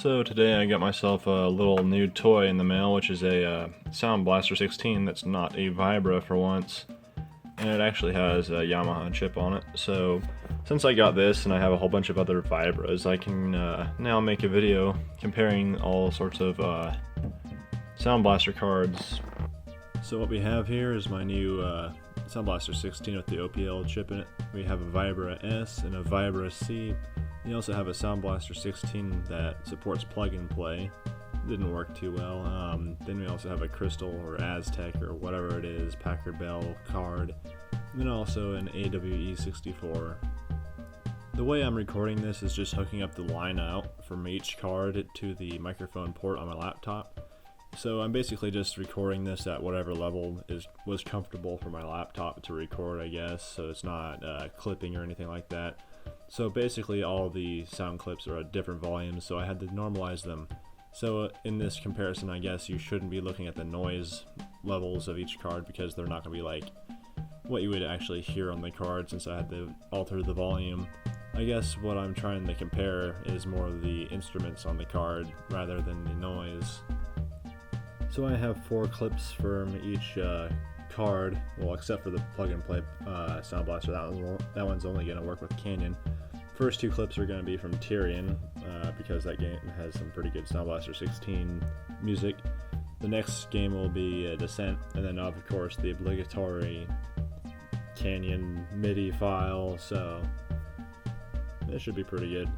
So today I got myself a little new toy in the mail, which is a Sound Blaster 16 that's not a Vibra for once, and it actually has a Yamaha chip on it. So since I got this and I have a whole bunch of other Vibras, I can now make a video comparing all sorts of Sound Blaster cards. So what we have here is my new Sound Blaster 16 with the OPL chip in it. We have a Vibra S and a Vibra C. We also have a Sound Blaster 16 that supports plug and play. Didn't work too well. Then we also have a Crystal or Aztec or whatever it is, Packard Bell card. And then also an AWE64. The way I'm recording this is just hooking up the line out from each card to the microphone port on my laptop. So I'm basically just recording this at whatever level was comfortable for my laptop to record, I guess. So it's not clipping or anything like that. So basically all the sound clips are at different volumes, so I had to normalize them. So in this comparison, I guess you shouldn't be looking at the noise levels of each card because they're not going to be like what you would actually hear on the card, since I had to alter the volume. I guess what I'm trying to compare is more of the instruments on the card rather than the noise. So I have 4 clips from each card, well, except for the plug and play Sound Blaster. That one's only going to work with Canyon. First 2 clips are going to be from Tyrion, because that game has some pretty good Sound Blaster 16 music. The next game will be Descent, and then of course the obligatory Canyon MIDI file, so it should be pretty good.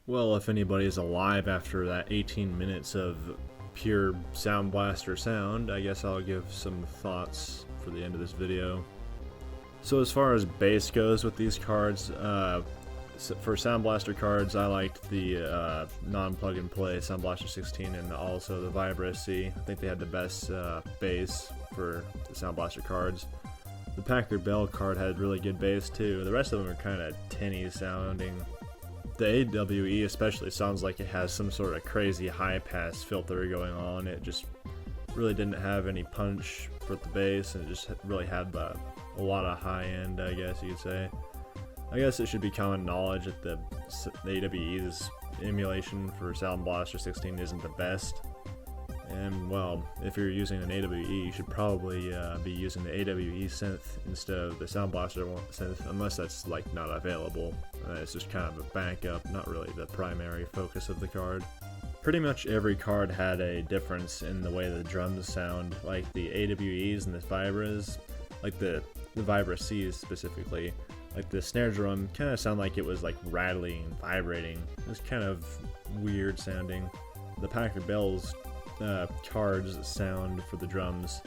Well, if anybody's alive after that 18 minutes of pure Sound Blaster sound, I guess I'll give some thoughts for the end of this video. So as far as bass goes with these cards, for Sound Blaster cards, I liked the non-plug and play Sound Blaster 16 and also the Vibra C. I think they had the best bass for the Sound Blaster cards. The Packard Bell card had really good bass too. The rest of them are kind of tinny sounding. The AWE especially sounds like it has some sort of crazy high pass filter going on. It just really didn't have any punch for the bass, and it just really had a lot of high end, I guess you could say. I guess it should be common knowledge that the AWE's emulation for Sound Blaster 16 isn't the best. And well, if you're using an AWE, you should probably be using the AWE synth instead of the Sound Blaster synth, unless that's like not available. It's just kind of a backup, not really the primary focus of the card. Pretty much every card had a difference in the way the drums sound, like the AWEs and the Vibras, like the Vibra Cs specifically. Like the snare drum kind of sounded like it was like rattling and vibrating. It was kind of weird sounding. The Packard Bell's cards sound for the drums,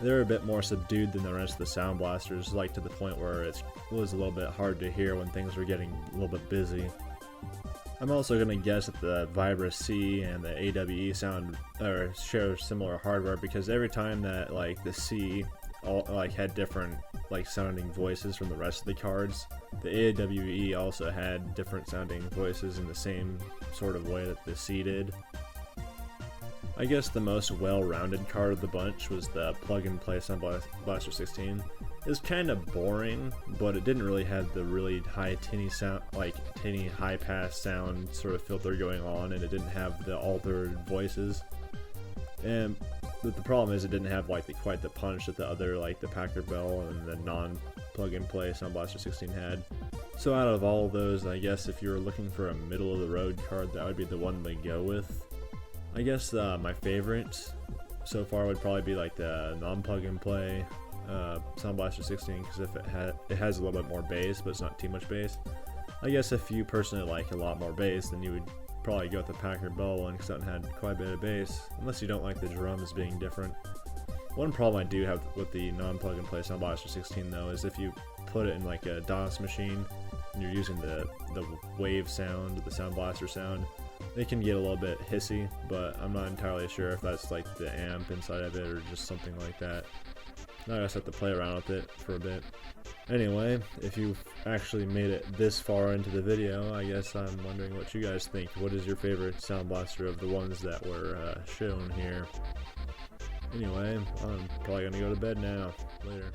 they're a bit more subdued than the rest of the Sound Blasters, like to the point where it was a little bit hard to hear when things were getting a little bit busy. I'm also going to guess that the Vibra C and the AWE sound or share similar hardware, because every time that like the C had different like sounding voices from the rest of the cards, the AWE also had different sounding voices in the same sort of way that the C did. I guess the most well-rounded card of the bunch was the plug-and-play Sound Blaster 16. It was kind of boring, but it didn't really have the really high tinny sound, like tinny high-pass sound sort of filter going on, and it didn't have the altered voices. But the problem is it didn't have like quite the punch that the other, like the Packard Bell and the non-plug-and-play Sound Blaster 16 had. So out of all of those, I guess if you were looking for a middle-of-the-road card, that would be the one to go with. I guess my favorite so far would probably be like the non-plug and play Sound Blaster 16, because if it has a little bit more bass, but it's not too much bass. I guess if you personally like a lot more bass, then you would probably go with the Packard Bell one, because that had quite a bit of bass, unless you don't like the drums being different. One problem I do have with the non-plug and play Sound Blaster 16 though is if you put it in like a DOS machine and you're using the wave sound, the Sound Blaster sound, it can get a little bit hissy, but I'm not entirely sure if that's like the amp inside of it or just something like that. Now I just have to play around with it for a bit. Anyway, if you've actually made it this far into the video, I guess I'm wondering what you guys think. What is your favorite Sound Blaster of the ones that were shown here? Anyway, I'm probably gonna go to bed now. Later.